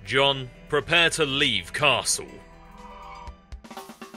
John, prepare to leave castle.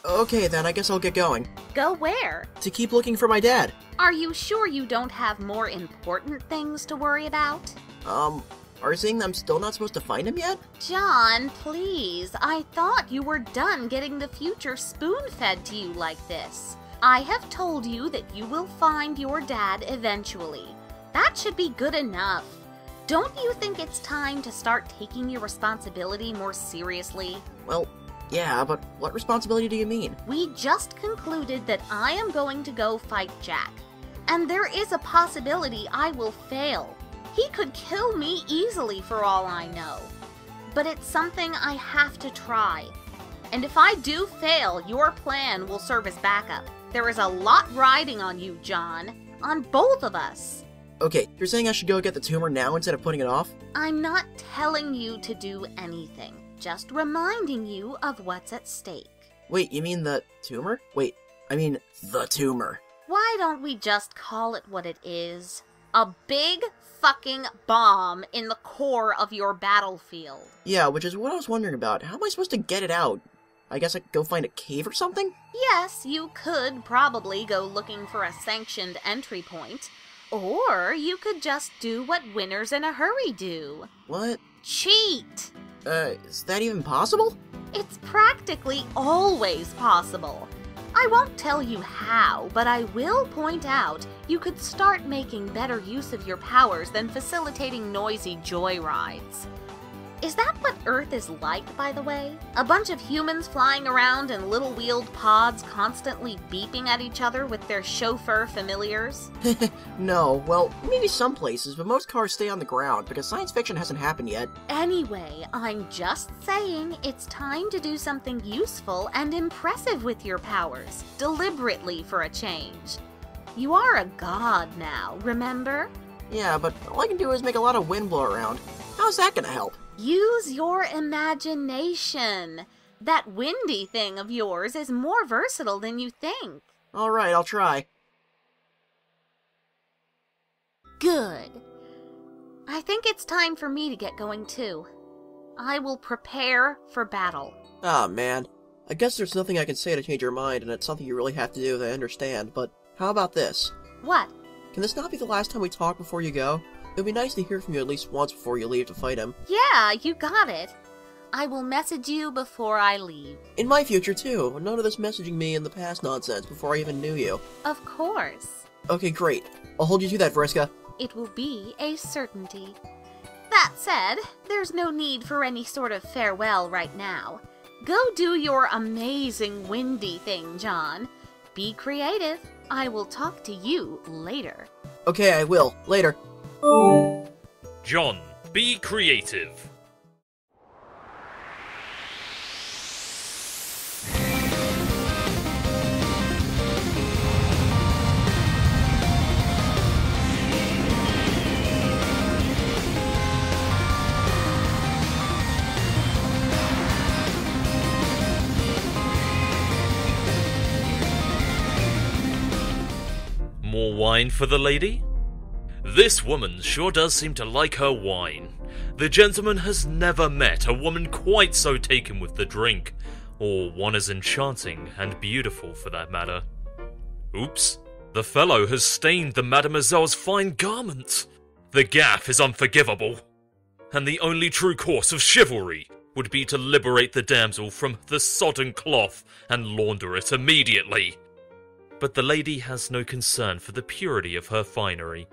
Okay then, I guess I'll get going. Go where? To keep looking for my dad. Are you sure you don't have more important things to worry about? Are you saying I'm still not supposed to find him yet? John, please. I thought you were done getting the future spoon-fed to you like this. I have told you that you will find your dad eventually. That should be good enough. Don't you think it's time to start taking your responsibility more seriously? Well, yeah, but what responsibility do you mean? We just concluded that I am going to go fight Jack. And there is a possibility I will fail. He could kill me easily for all I know. But it's something I have to try. And if I do fail, your plan will serve as backup. There is a lot riding on you, John. On both of us. Okay, you're saying I should go get the tumor now instead of putting it off? I'm not telling you to do anything. Just reminding you of what's at stake. Wait, you mean the tumor? Wait, I mean the tumor. Why don't we just call it what it is? A big fucking bomb in the core of your battlefield. Yeah, which is what I was wondering about. How am I supposed to get it out? I guess I could go find a cave or something? Yes, you could probably go looking for a sanctioned entry point. Or you could just do what winners in a hurry do. What? Cheat! Is that even possible? It's practically always possible. I won't tell you how, but I will point out you could start making better use of your powers than facilitating noisy joyrides. Is that what Earth is like, by the way? A bunch of humans flying around in little wheeled pods constantly beeping at each other with their chauffeur familiars? No, well, maybe some places, but most cars stay on the ground because science fiction hasn't happened yet. Anyway, I'm just saying it's time to do something useful and impressive with your powers, deliberately for a change. You are a god now, remember? Yeah, but all I can do is make a lot of wind blow around. How's that gonna help? Use your imagination. That windy thing of yours is more versatile than you think. Alright, I'll try. Good. I think it's time for me to get going too. I will prepare for battle. Ah, man. I guess there's nothing I can say to change your mind, and it's something you really have to do, I understand, but how about this? What? Can this not be the last time we talk before you go? It would be nice to hear from you at least once before you leave to fight him. Yeah, you got it. I will message you before I leave. In my future, too. None of this messaging me in the past nonsense before I even knew you. Of course. Okay, great. I'll hold you to that, Vriska. It will be a certainty. That said, there's no need for any sort of farewell right now. Go do your amazing windy thing, John. Be creative. I will talk to you later. Okay, I will. Later. John, be creative. More wine for the lady? This woman sure does seem to like her wine. The gentleman has never met a woman quite so taken with the drink, or one as enchanting and beautiful for that matter. Oops, the fellow has stained the mademoiselle's fine garment. The gaffe is unforgivable, and the only true course of chivalry would be to liberate the damsel from the sodden cloth and launder it immediately. But the lady has no concern for the purity of her finery.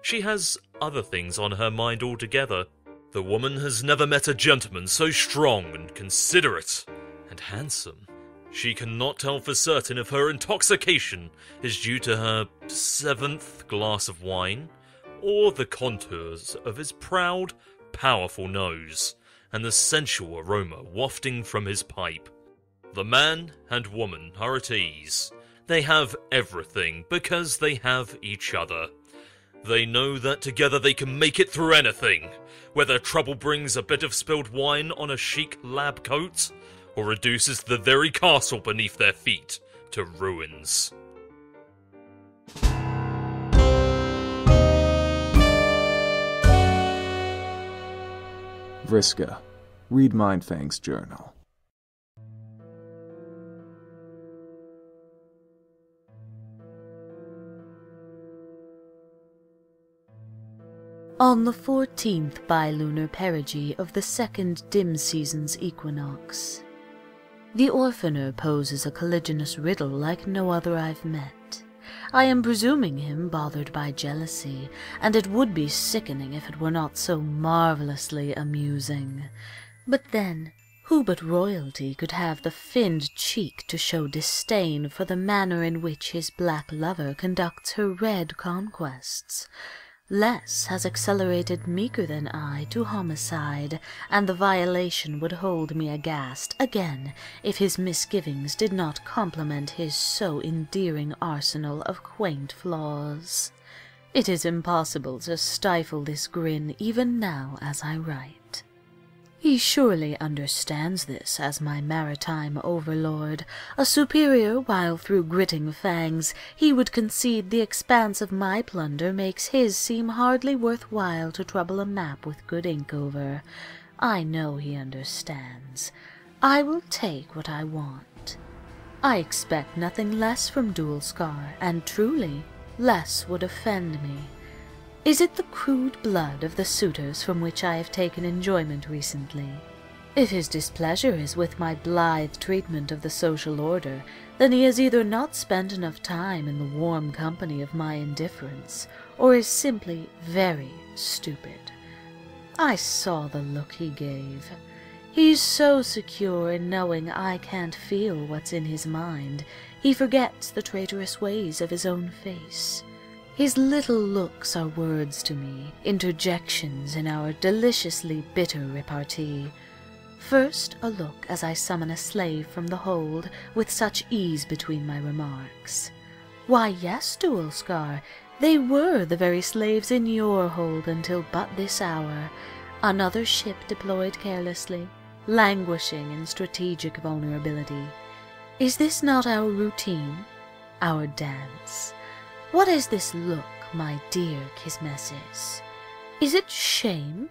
She has other things on her mind altogether. The woman has never met a gentleman so strong and considerate and handsome. She cannot tell for certain if her intoxication is due to her 7th glass of wine, or the contours of his proud, powerful nose, and the sensual aroma wafting from his pipe. The man and woman are at ease. They have everything because they have each other. They know that together they can make it through anything, whether trouble brings a bit of spilled wine on a chic lab coat, or reduces the very castle beneath their feet to ruins. Vriska, Read Mindfang's journal. On the 14th bilunar perigee of the second dim season's equinox, the Orphaner poses a colliginous riddle like no other I've met. I am presuming him bothered by jealousy, and it would be sickening if it were not so marvelously amusing. But then, who but royalty could have the finned cheek to show disdain for the manner in which his black lover conducts her red conquests? Less has accelerated meeker than I to homicide, and the violation would hold me aghast again if his misgivings did not complement his so endearing arsenal of quaint flaws. It is impossible to stifle this grin even now as I write. He surely understands this as my maritime overlord, a superior while through gritting fangs he would concede the expanse of my plunder makes his seem hardly worthwhile to trouble a map with good ink over. I know he understands. I will take what I want. I expect nothing less from Dualscar, and truly, less would offend me. Is it the crude blood of the suitors from which I have taken enjoyment recently? If his displeasure is with my blithe treatment of the social order, then he has either not spent enough time in the warm company of my indifference, or is simply very stupid. I saw the look he gave. He's so secure in knowing I can't feel what's in his mind, he forgets the traitorous ways of his own face. His little looks are words to me, interjections in our deliciously bitter repartee. First a look as I summon a slave from the hold, with such ease between my remarks. Why, yes, Dualscar, they were the very slaves in your hold until but this hour. Another ship deployed carelessly, languishing in strategic vulnerability. Is this not our routine, our dance? What is this look, my dear Kismeses? Is it shame?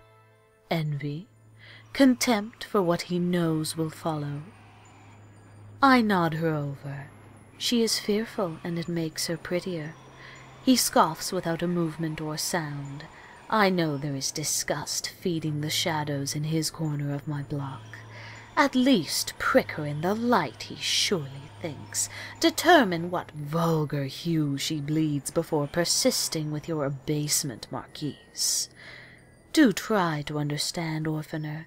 Envy? Contempt for what he knows will follow? I nod her over. She is fearful, and it makes her prettier. He scoffs without a movement or sound. I know there is disgust feeding the shadows in his corner of my block. At least prick her in the light, he surely thinks. Determine what vulgar hue she bleeds before persisting with your abasement, Marquise. Do try to understand, Orphaner.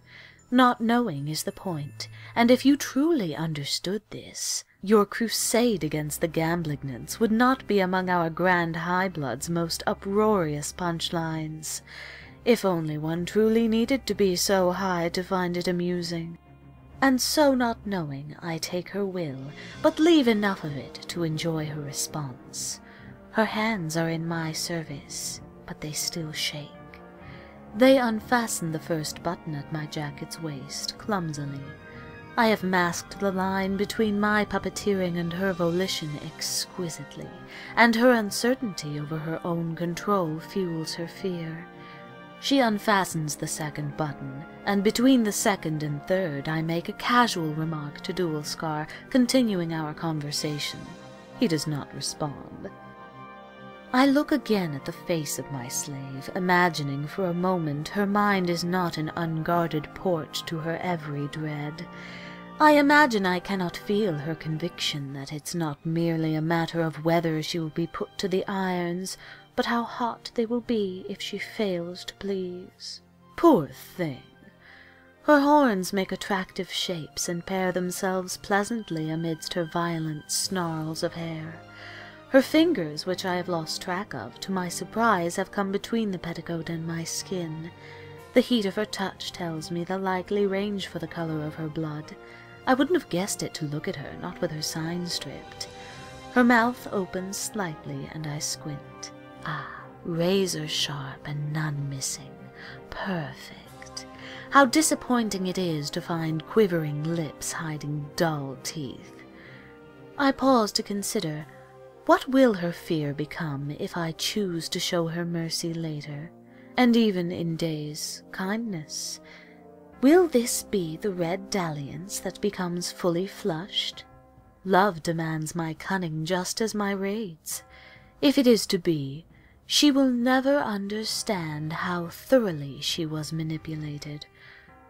Not knowing is the point, and if you truly understood this, your crusade against the Gamblignants would not be among our Grand High Blood's most uproarious punchlines. If only one truly needed to be so high to find it amusing. And so, not knowing, I take her will, but leave enough of it to enjoy her response. Her hands are in my service, but they still shake. They unfasten the first button at my jacket's waist, clumsily. I have masked the line between my puppeteering and her volition exquisitely, and her uncertainty over her own control fuels her fear. She unfastens the second button, and between the second and third I make a casual remark to Dualscar, continuing our conversation. He does not respond. I look again at the face of my slave, imagining for a moment her mind is not an unguarded porch to her every dread. I imagine I cannot feel her conviction that it's not merely a matter of whether she will be put to the irons, but how hot they will be if she fails to please. Poor thing! Her horns make attractive shapes and pair themselves pleasantly amidst her violent snarls of hair. Her fingers, which I have lost track of, to my surprise have come between the petticoat and my skin. The heat of her touch tells me the likely range for the color of her blood. I wouldn't have guessed it to look at her, not with her sign stripped. Her mouth opens slightly, and I squint. Ah, razor sharp and none missing. Perfect. How disappointing it is to find quivering lips hiding dull teeth. I pause to consider, what will her fear become if I choose to show her mercy later, and even in days, kindness? Will this be the red dalliance that becomes fully flushed? Love demands my cunning just as my raids. If it is to be, she will never understand how thoroughly she was manipulated.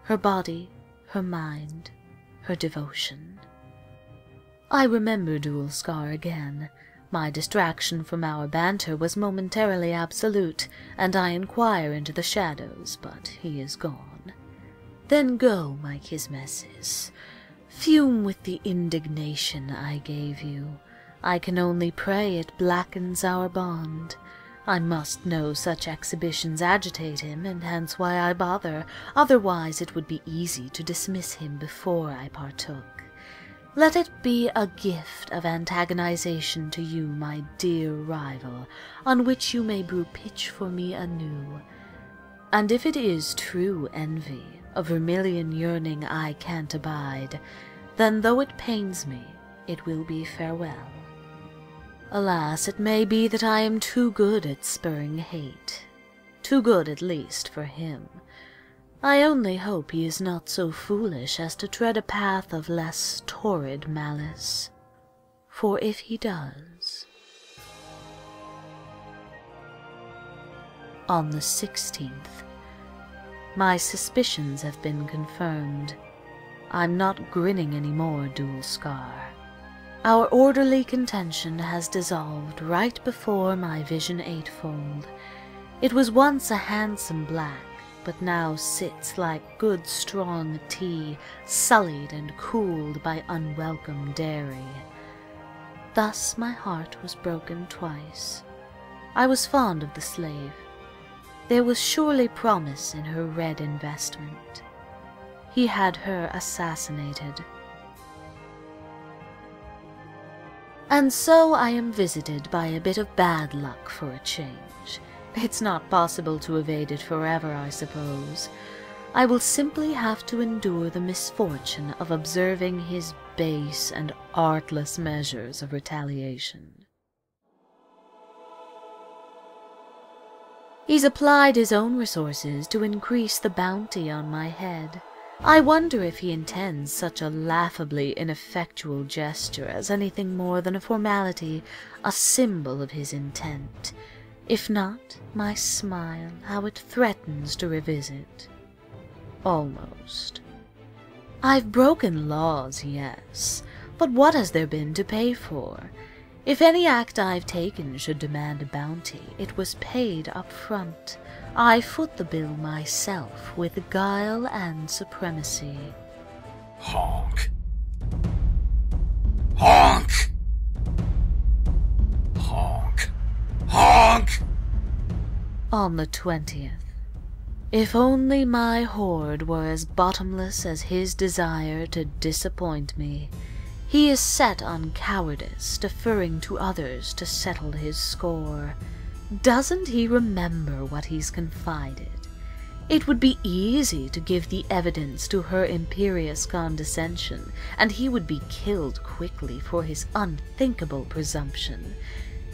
Her body, her mind, her devotion. I remember Dual Scar again. My distraction from our banter was momentarily absolute, and I inquire into the shadows, but he is gone. Then go, my Kismeses. Fume with the indignation I gave you. I can only pray it blackens our bond. I must know such exhibitions agitate him, and hence why I bother. Otherwise it would be easy to dismiss him before I partook. Let it be a gift of antagonization to you, my dear rival, on which you may brew pitch for me anew. And if it is true envy, a vermilion yearning I can't abide, then though it pains me, it will be farewell. Alas, it may be that I am too good at spurring hate. Too good, at least, for him. I only hope he is not so foolish as to tread a path of less torrid malice. For if he does... On the 16th, my suspicions have been confirmed. I'm not grinning anymore, Dual Scar. Our orderly contention has dissolved right before my vision eightfold. It was once a handsome black, but now sits like good strong tea, sullied and cooled by unwelcome dairy. Thus my heart was broken twice. I was fond of the slave. There was surely promise in her red investment. He had her assassinated. And so I am visited by a bit of bad luck for a change. It's not possible to evade it forever, I suppose. I will simply have to endure the misfortune of observing his base and artless measures of retaliation. He's applied his own resources to increase the bounty on my head. I wonder if he intends such a laughably ineffectual gesture as anything more than a formality, a symbol of his intent. If not, my smile, how it threatens to revisit. Almost. I've broken laws, yes, but what has there been to pay for? If any act I've taken should demand a bounty, it was paid up front. I foot the bill myself with guile and supremacy. Honk. Honk! Honk. Honk! On the 20th. If only my hoard were as bottomless as his desire to disappoint me. He is set on cowardice, deferring to others to settle his score. Doesn't he remember what he's confided? It would be easy to give the evidence to her imperious condescension, and he would be killed quickly for his unthinkable presumption.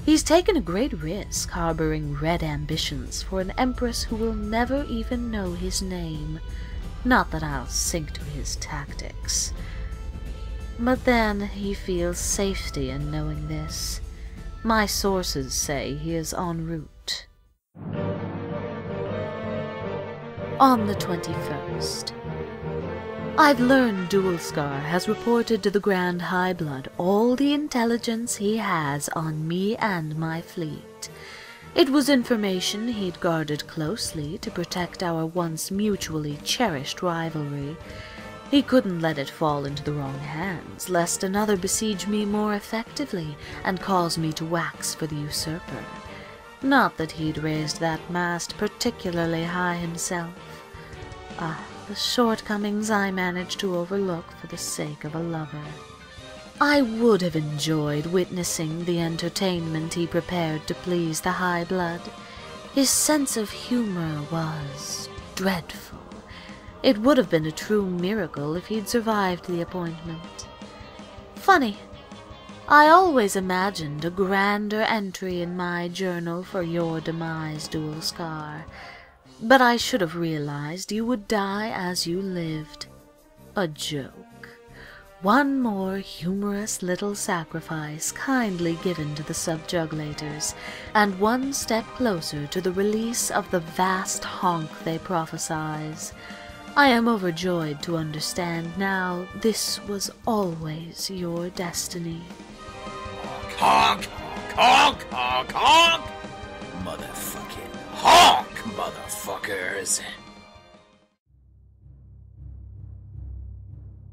He's taken a great risk harboring red ambitions for an empress who will never even know his name. Not that I'll sink to his tactics. But then he feels safety in knowing this. My sources say he is en route. On the 21st. I've learned Dual Scar has reported to the Grand High Blood all the intelligence he has on me and my fleet. It was information he'd guarded closely to protect our once mutually cherished rivalry. He couldn't let it fall into the wrong hands, lest another besiege me more effectively and cause me to wax for the usurper. Not that he'd raised that mast particularly high himself. The shortcomings I managed to overlook for the sake of a lover. I would have enjoyed witnessing the entertainment he prepared to please the High Blood. His sense of humor was dreadful. It would have been a true miracle if he'd survived the appointment. Funny. I always imagined a grander entry in my journal for your demise, Dual Scar. But I should have realized you would die as you lived. A joke. One more humorous little sacrifice kindly given to the subjugulators, and one step closer to the release of the vast honk they prophesize. I am overjoyed to understand now this was always your destiny. Honk! Honk! Honk! Honk! Motherfucking honk, motherfuckers!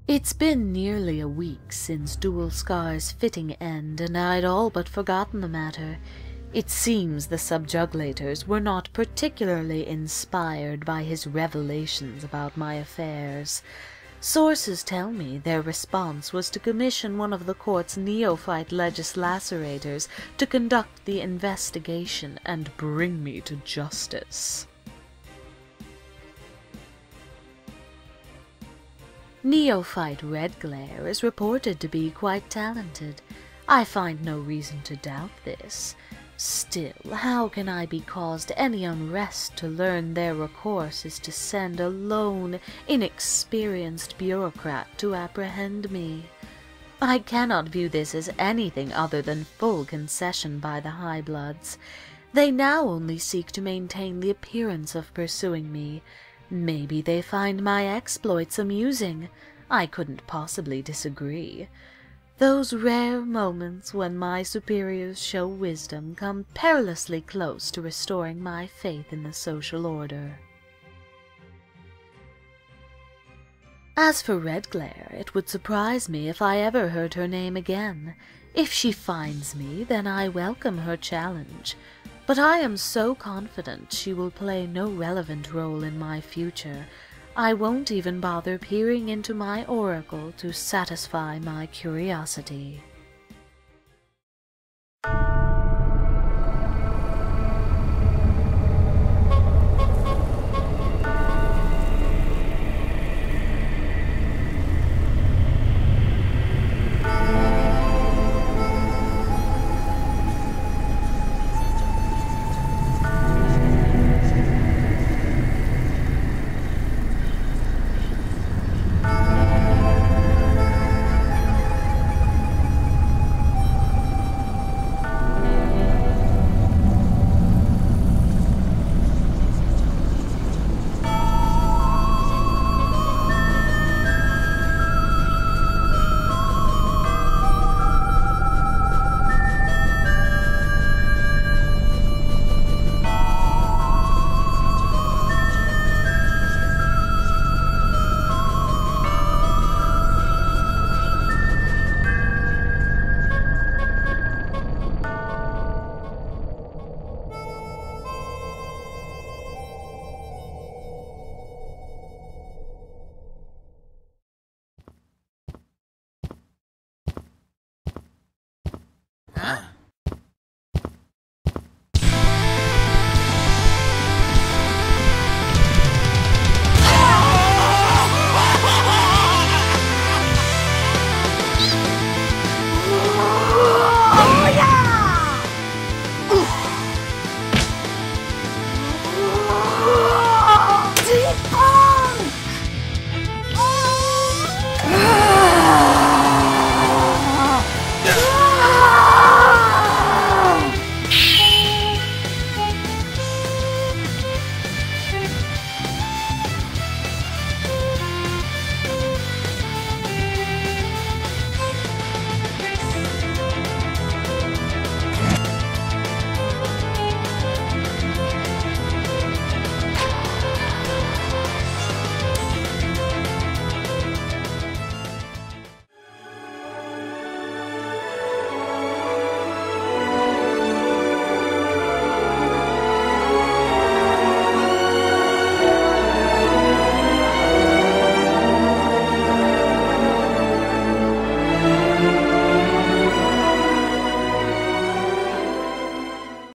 It's been nearly a week since Dual Scar's fitting end, and I'd all but forgotten the matter. It seems the subjugulators were not particularly inspired by his revelations about my affairs. Sources tell me their response was to commission one of the court's neophyte legislators to conduct the investigation and bring me to justice. Neophyte Redglare is reported to be quite talented. I find no reason to doubt this. Still, how can I be caused any unrest to learn their recourse is to send a lone, inexperienced bureaucrat to apprehend me? I cannot view this as anything other than full concession by the High Bloods. They now only seek to maintain the appearance of pursuing me. Maybe they find my exploits amusing. I couldn't possibly disagree. Those rare moments when my superiors show wisdom come perilously close to restoring my faith in the social order. As for Redglare, it would surprise me if I ever heard her name again. If she finds me, then I welcome her challenge. But I am so confident she will play no relevant role in my future, I won't even bother peering into my oracle to satisfy my curiosity.